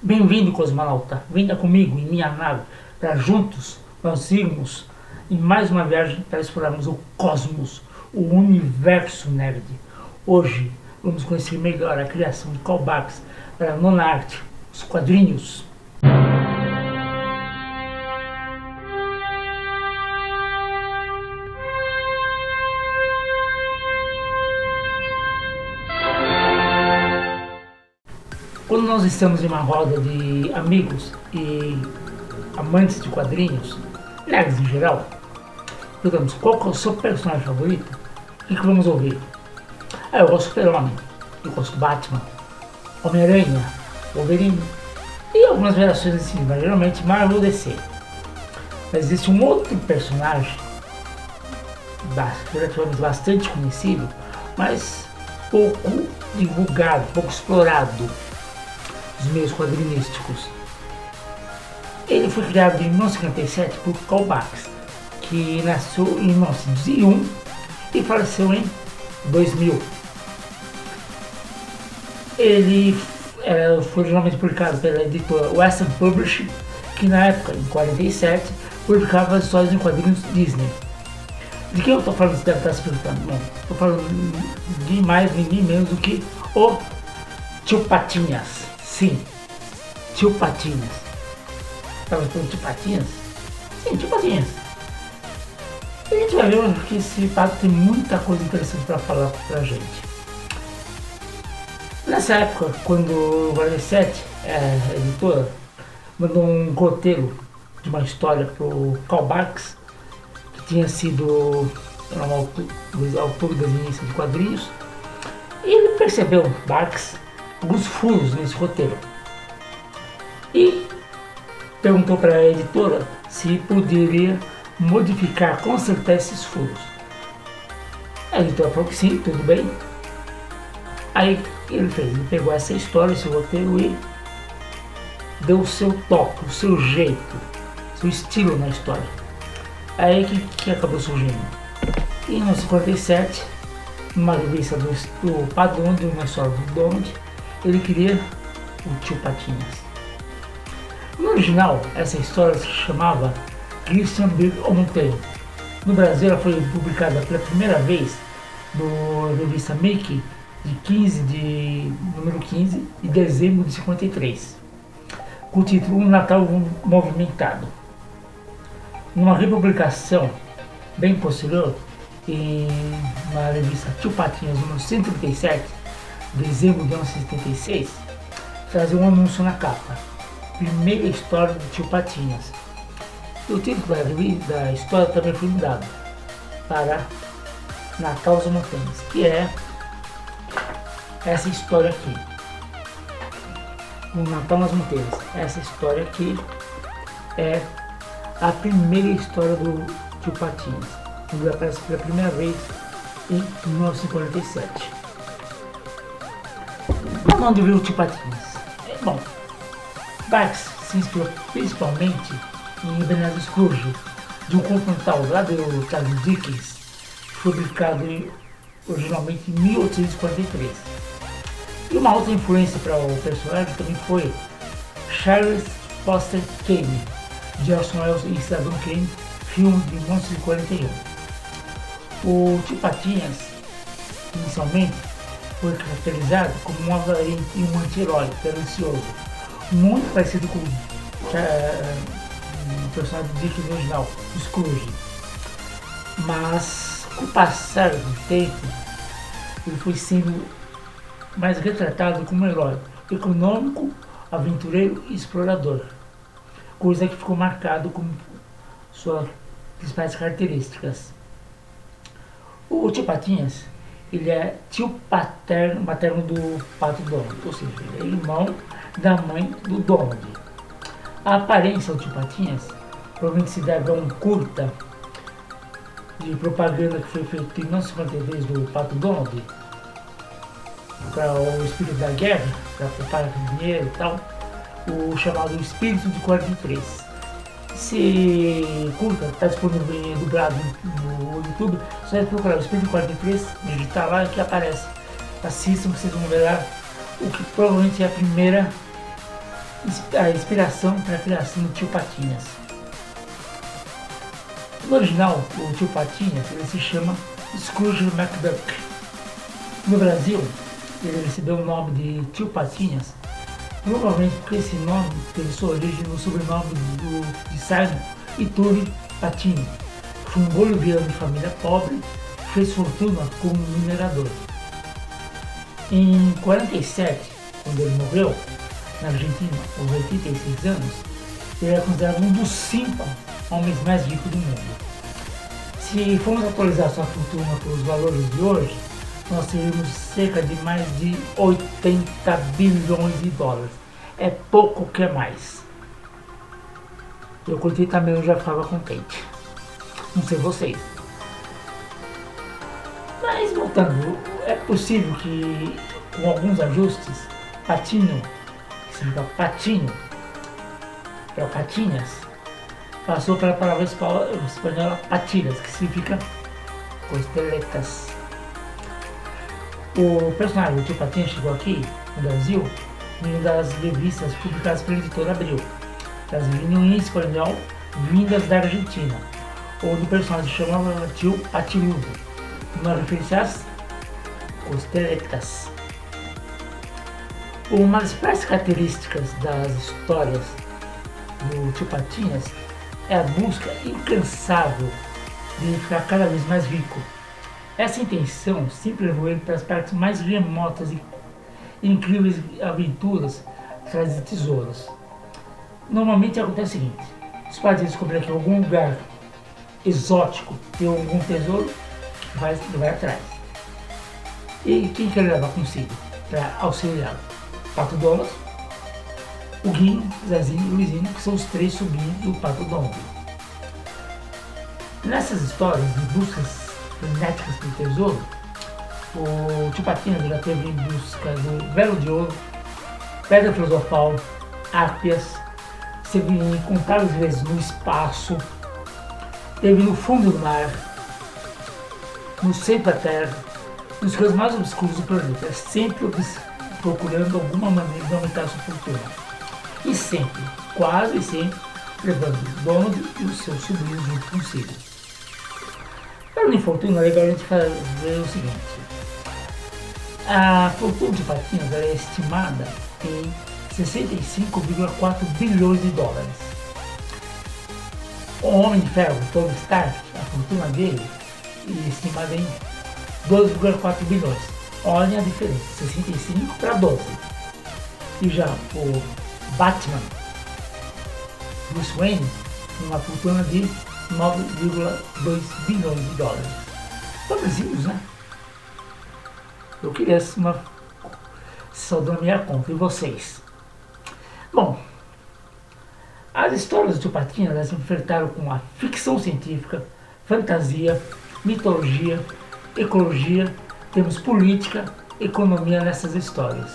Bem-vindo, cosmonauta. Venha comigo em minha nave para juntos nós irmos em mais uma viagem para explorarmos o cosmos, o universo nerd. Hoje vamos conhecer melhor a criação de callbacks para a nona arte, os quadrinhos. Quando nós estamos em uma roda de amigos e amantes de quadrinhos, nerds em geral, perguntamos qual é o seu personagem favorito. O que vamos ouvir? Eu gosto do Super-Homem, eu gosto do Batman, Homem-Aranha, Wolverine e algumas variações assim, mas geralmente Marvel DC. Mas existe um outro personagem relativamente bastante conhecido, mas pouco divulgado, pouco explorado dos meios quadrinísticos. Ele foi criado em 1957 por Callbacks, que nasceu em 1901 e faleceu em 2000. Ele foi originalmente publicado pela editora Western Publishing, que na época, em 47, publicava as histórias em quadrinhos Disney. De quem eu estou falando? Você deve estar se perguntando. Bom, estou falando de mais ninguém menos do que o Tio Patinhas. Sim, Tio Patinhas. Estava falando Tio Patinhas? Sim, Tio Patinhas. A gente vai ver que esse pato tem muita coisa interessante para falar pra gente. Nessa época, quando o 47, a editora, mandou um roteiro de uma história pro Callbacks, que tinha sido um autor das inícios de quadrinhos, e ele percebeu, Barks, alguns furos nesse roteiro e perguntou para a editora se poderia modificar, consertar esses furos. A editora falou que sim, tudo bem. Aí ele pegou essa história, esse roteiro e deu o seu toque, o seu jeito, seu estilo na história. Aí que acabou surgindo. Em 1947, numa revista do Padrão, de uma história do Donald, ele queria o Tio Patinhas. No original, essa história se chamava Christian Big Mountain. No Brasil, ela foi publicada pela primeira vez na revista Mickey, número 15, de dezembro de 53, com o título Um Natal Movimentado. Numa republicação bem posterior, na revista Tio Patinhas, número 137, dezembro de 1976, trazia um anúncio na capa: primeira história do Tio Patinhas. E o título da história também foi mudado para Natal das Montanhas, que é essa história aqui. O Natal nas Montanhas. Essa história aqui é a primeira história do Tio Patinhas, quando aparece pela primeira vez em 1947. Onde viu o Tio Patinhas? Bom, Barks se inspirou principalmente em Ebenezer Scrooge, de um conto mental lá do Charles Dickens, publicado originalmente em 1843. E uma outra influência para o personagem também foi Charles Foster Kane, de Orson Welles em Cidadão Kane, filme de 1941. O Tio Patinhas, inicialmente, foi caracterizado como um avarento e um anti-herói, ganancioso, muito parecido com o personagem do Dickens original, o Scrooge. Mas, com o passar do tempo, ele foi sendo mais retratado como um herói econômico, aventureiro e explorador, coisa que ficou marcado como suas principais características. O Tio Patinhas, ele é tio materno do Pato Donald, ou seja, ele é irmão da mãe do Donald. A aparência do Tio Patinhas provavelmente se deve a um curta de propaganda que foi feito em 1953 do Pato Donald para o espírito da guerra, para preparar dinheiro e tal, o chamado Espírito de 43. Esse curta está disponível dublado no YouTube, só é procurar o Espírito 43, digitar lá que aparece. Assistam, vocês vão ver lá o que provavelmente é a primeira a inspiração para a criação do Tio Patinhas. No original, o Tio Patinhas ele se chama Scrooge McDuck. No Brasil, ele recebeu o nome de Tio Patinhas, provavelmente porque esse nome teve sua origem no sobrenome de Simon e Tully Patini, que foi um boliviano de família pobre que fez fortuna como minerador. Em 47, quando ele morreu, na Argentina, aos 86 anos, ele é considerado um dos 5 homens mais ricos do mundo. Se formos atualizar sua fortuna pelos valores de hoje, nós teríamos cerca de mais de 80 bilhões de dólares. É pouco que é mais. Eu com 80 milhões já ficava contente. Não sei vocês. Mas voltando, é possível que com alguns ajustes, Patinho, que significa patinho, é o patinhas, passou para a palavra espanhola patilhas, que significa costeletas. O personagem do Tio Patinhas chegou aqui no Brasil em uma das revistas publicadas pela editora Abril. Elas vinham em espanhol, vindas da Argentina, onde o personagem chamava Tio Patilhudo, uma referência às costeletas. Uma das principais características das histórias do Tio Patinhas é a busca incansável de ficar cada vez mais rico. Essa intenção sempre levou ele para as partes mais remotas e incríveis aventuras atrás de tesouros. Normalmente acontece o seguinte: os pais descobrem que em algum lugar exótico tem algum tesouro, vai atrás. E quem quer levar consigo para auxiliar? Pato Donald, o Guinho, Zezinho e Luizinho, que são os 3 sobrinhos do Pato Donald. Nessas histórias de buscas frenéticas pelo tesouro, o Tio Patinhas já teve em busca do Velo de Ouro, Pedra Filosofal, Ápias, esteve incontáveis vezes no espaço, esteve no fundo do mar, no centro da Terra, nos cantos mais obscuros do planeta, sempre procurando alguma maneira de aumentar a sua fortuna. E sempre, quase sempre, levando Donald e os seus sobrinhos junto consigo. Para a fortuna, é legal a gente fazer o seguinte: a fortuna de Patinhas é estimada em 65,4 bilhões de dólares. O Homem de Ferro, Tony Stark, a fortuna dele é estimada em 12,4 bilhões. Olha a diferença, 65 para 12. E já o Batman, Bruce Wayne, uma fortuna de 9,2 bilhões de dólares. Pobrezinhos, né? Eu queria uma saldo na minha conta. E vocês? Bom, as histórias do Tio Patinhas elas se enfrentaram com a ficção científica, fantasia, mitologia, ecologia, temos política, economia nessas histórias.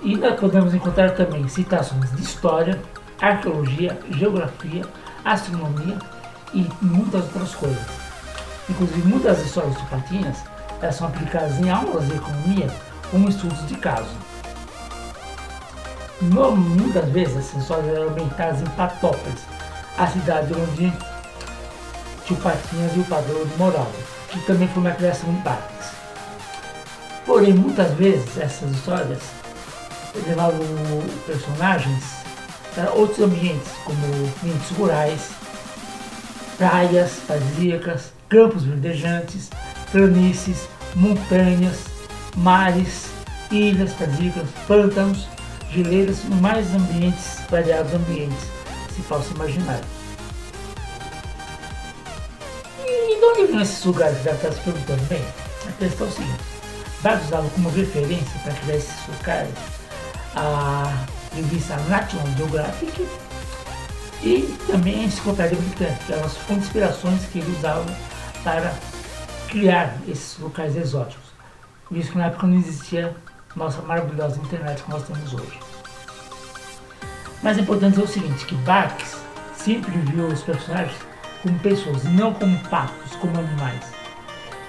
E nós podemos encontrar também citações de história, arqueologia, geografia, astronomia e muitas outras coisas. Inclusive, muitas das histórias do Tio Patinhas elas são aplicadas em aulas de economia como estudos de caso. Muitas vezes essas histórias eram ambientadas em Patópolis, a cidade onde Tio Patinhas e o Padrão moravam, que também foi uma criação de Bax. Porém, muitas vezes essas histórias levavam personagens para outros ambientes, como ambientes rurais, praias paradisíacas, campos verdejantes, planícies, montanhas, mares, ilhas paradisíacas, pântanos, geleiras e mais ambientes, variados ambientes, se possa imaginar. E de onde vêm esses lugares que já está se perguntando? Bem, a questão é o seguinte: Bax usava como referência para criar esses locais a revista National Geographic e também a Enciclopédia Britânica, que eram as fontes de inspirações que ele usava para criar esses locais exóticos. Visto que na época não existia nossa maravilhosa internet que nós temos hoje. Mas é importante dizer o seguinte, que Bax sempre viu os personagens como pessoas, não como patos, como animais.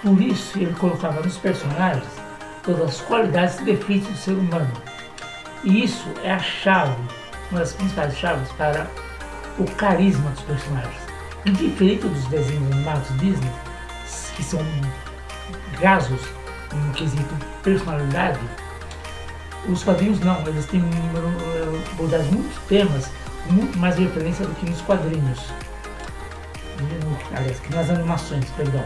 Por isso ele colocava nos personagens todas as qualidades e defeitos do ser humano. E isso é a chave, uma das principais chaves para o carisma dos personagens. E diferente dos desenhos animados Disney, que são rasos no quesito personalidade, os quadrinhos não, eles têm abordados muitos temas, muito mais referência do que nos quadrinhos. Aliás, que nas animações, perdão.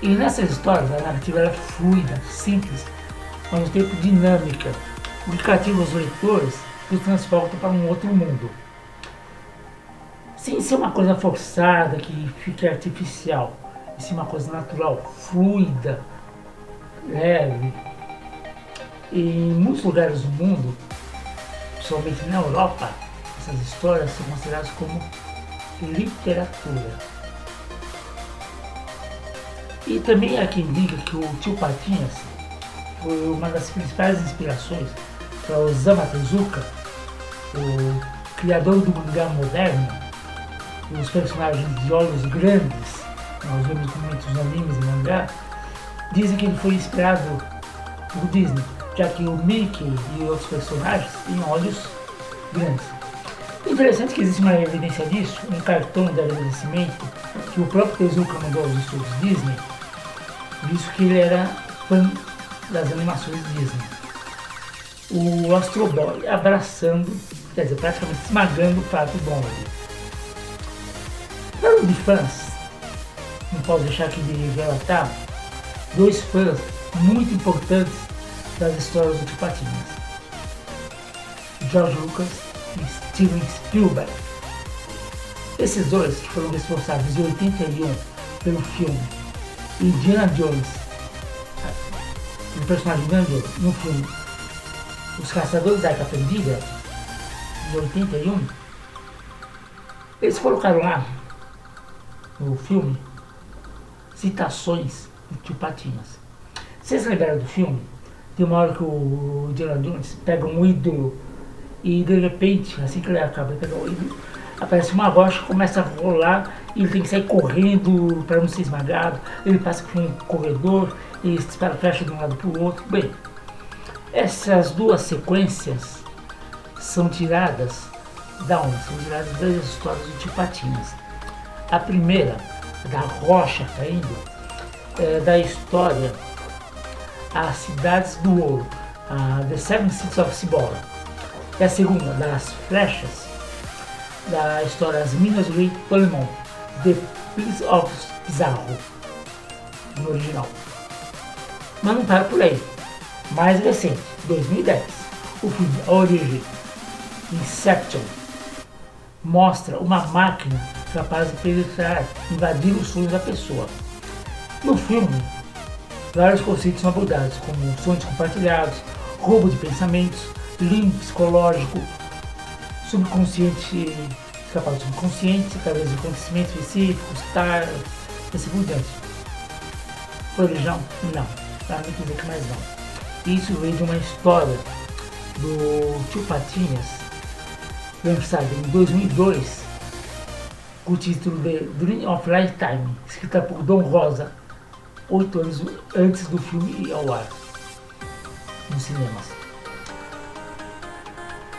E nessas histórias a narrativa era fluida, simples, ao mesmo tempo dinâmica, o que cativa os leitores e os transporta para um outro mundo. Sem ser uma coisa forçada, que fique artificial, e sim uma coisa natural, fluida, leve. E em muitos lugares do mundo, principalmente na Europa, essas histórias são consideradas como literatura. E também há quem diga que o Tio Patinhas foi uma das principais inspirações para o Osamu Tezuka, o criador do mangá moderno. Os personagens de olhos grandes, nós vemos com muitos animes e mangá, dizem que ele foi inspirado por Disney, já que o Mickey e outros personagens têm olhos grandes. Interessante que existe uma evidência disso, um cartão de agradecimento que o próprio Tezuka mandou aos estúdios Disney, visto que ele era fã das animações Disney. O Astro Boy abraçando, quer dizer, praticamente esmagando o Pato Donald. Falando de fãs, não posso deixar aqui de relatar dois fãs muito importantes das histórias do Tio Patinhas: George Lucas e Steven Spielberg. Esses dois, que foram responsáveis em 81 pelo filme Indiana Jones, o personagem Indiana Jones, no filme Os Caçadores da Arca Perdida, em 81, eles colocaram lá no filme citações do Tio Patinhas. Vocês lembraram do filme? Tem uma hora que o Indiana Jones pega um ídolo e de repente, assim que ele acaba de pegar o ídolo, aparece uma rocha, começa a rolar e ele tem que sair correndo para não ser esmagado. Ele passa por um corredor e fecha de um lado para o outro. Bem, essas duas sequências são tiradas da onde? São tiradas das histórias do Tio Patinhas. A primeira, da rocha caindo, é da história As Cidades do Ouro, The Seven Cities of Cibola. E a segunda, das flechas, da história As Minas do Rei Tolemon, The Prince of Pizarro, no original. Mas não para por aí. Mais recente, 2010, o filme A Origem, Inception, mostra uma máquina capaz de penetrar, invadir os sonhos da pessoa. No filme, vários conceitos são abordados, como sonhos compartilhados, roubo de pensamentos, limbo psicológico, subconsciente, escapar do subconsciente, através de acontecimentos específicos, e assim por diante. Foi original? Não. Para mim dizer que mais não. Isso veio de uma história do Tio Patinhas, lançada em 2002, com o título de Dream of Lifetime, escrita por Don Rosa, 8 anos antes do filme ir ao ar nos cinemas.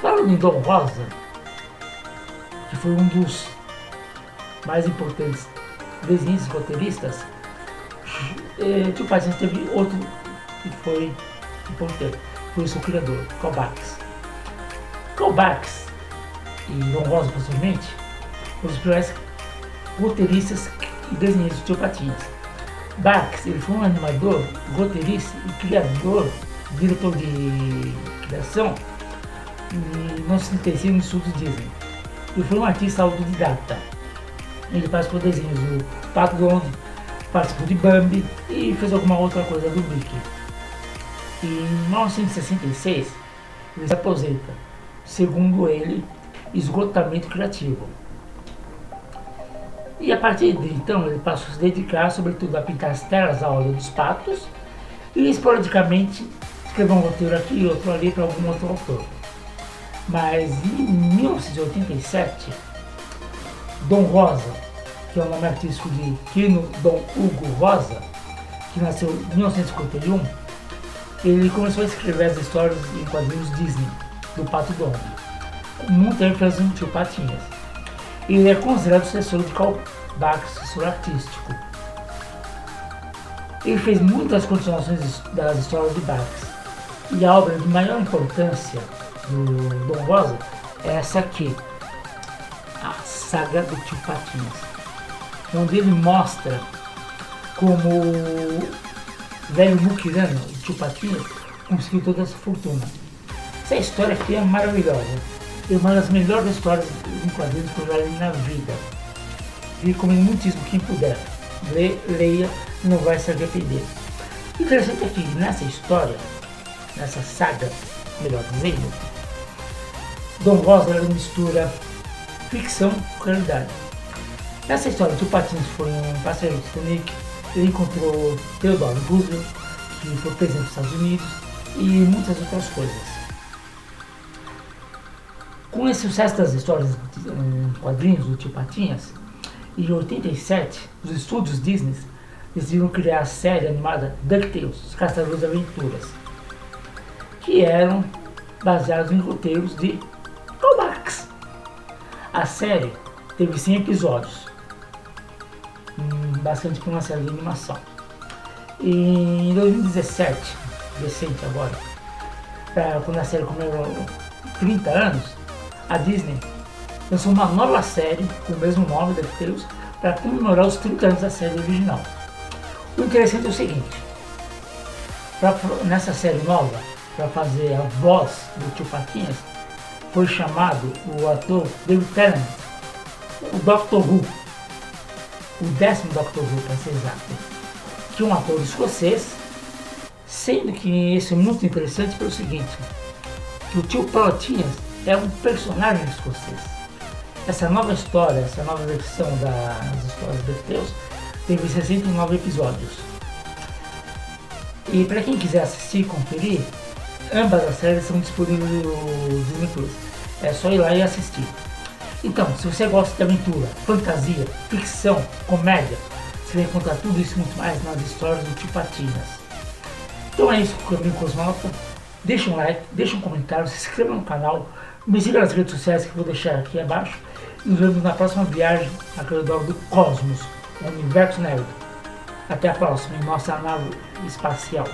Falando em Don Rosa, que foi um dos mais importantes desenhistas e roteiristas, Tio Patinhas teve outro que foi importante, foi o seu criador, Carl Barks. Carl Barks e Don Rosa, possivelmente, foram os principais roteiristas e desenhistas do Tio Patinhas. Barks, ele foi um animador, roteirista e criador, diretor de criação em 1935 no estúdio Disney. Ele foi um artista autodidata. Ele participou de desenhos do Pato Donald, participou de Bambi e fez alguma outra coisa do Mickey. E em 1966 ele se aposenta, segundo ele, esgotamento criativo. E a partir de então ele passou a se dedicar sobretudo a pintar as telas a óleo dos patos e esporadicamente escrever um roteiro aqui e outro ali para algum outro autor. Mas em 1987, Don Rosa, que é o nome artístico de Quino Dom Hugo Rosa, que nasceu em 1951, Ele começou a escrever as histórias em quadrinhos Disney, do Pato Donald, com muita ênfase no Tio Patinhas. Ele é considerado o sucessor de Carl Barks, sucessor artístico. Ele fez muitas continuações das histórias de Barks, e a obra de maior importância do Dom Rosa é essa aqui, a Saga do Tio Patinhas, onde ele mostra como o velho muquirano, o Tio Patinhas, conseguiu toda essa fortuna. Essa história aqui é maravilhosa, é uma das melhores histórias em quadrinhos que eu já li na vida. E recomendo muitíssimo quem puder, leia, não vai se arrepender. O interessante é que nessa história, nessa saga, melhor dizendo, Dom Rosa mistura ficção com realidade. Nessa história, o Tio Patinhas foi um passeio de Titanic, ele encontrou Theodore Roosevelt, que foi presidente dos Estados Unidos, e muitas outras coisas. Com esse sucesso das histórias em quadrinhos do Tio Patinhas, em 87, os estúdios Disney decidiram criar a série animada DuckTales, Os Caçadores de Aventuras, que eram baseados em roteiros de Carl Barks. A série teve 100 episódios, bastante para uma série de animação. E em 2017, recente agora, quando a série comemorou 30 anos, a Disney lançou uma nova série com o mesmo nome, DuckTales, para comemorar os 30 anos da série original. O interessante é o seguinte, nessa série nova, para fazer a voz do Tio Patinhas, foi chamado o ator David Tennant, o Dr. Who, o 10º Dr. Who para ser exato, que é um ator escocês, sendo que isso é muito interessante pelo seguinte, que o Tio Patinhas é um personagem escocês. Essa nova história, essa nova versão das histórias de DuckTales teve 69 episódios. E para quem quiser assistir e conferir, ambas as séries são disponíveis no Disney Plus. É só ir lá e assistir. Então, se você gosta de aventura, fantasia, ficção, comédia, você vai encontrar tudo isso e muito mais nas histórias do Tio Patinhas. Então é isso que eu vim com os notas. Deixa um like, deixa um comentário, se inscreva no canal, me siga nas redes sociais que eu vou deixar aqui abaixo. E nos vemos na próxima viagem ao redor do cosmos, o universo nerd. Até a próxima em nossa nave espacial.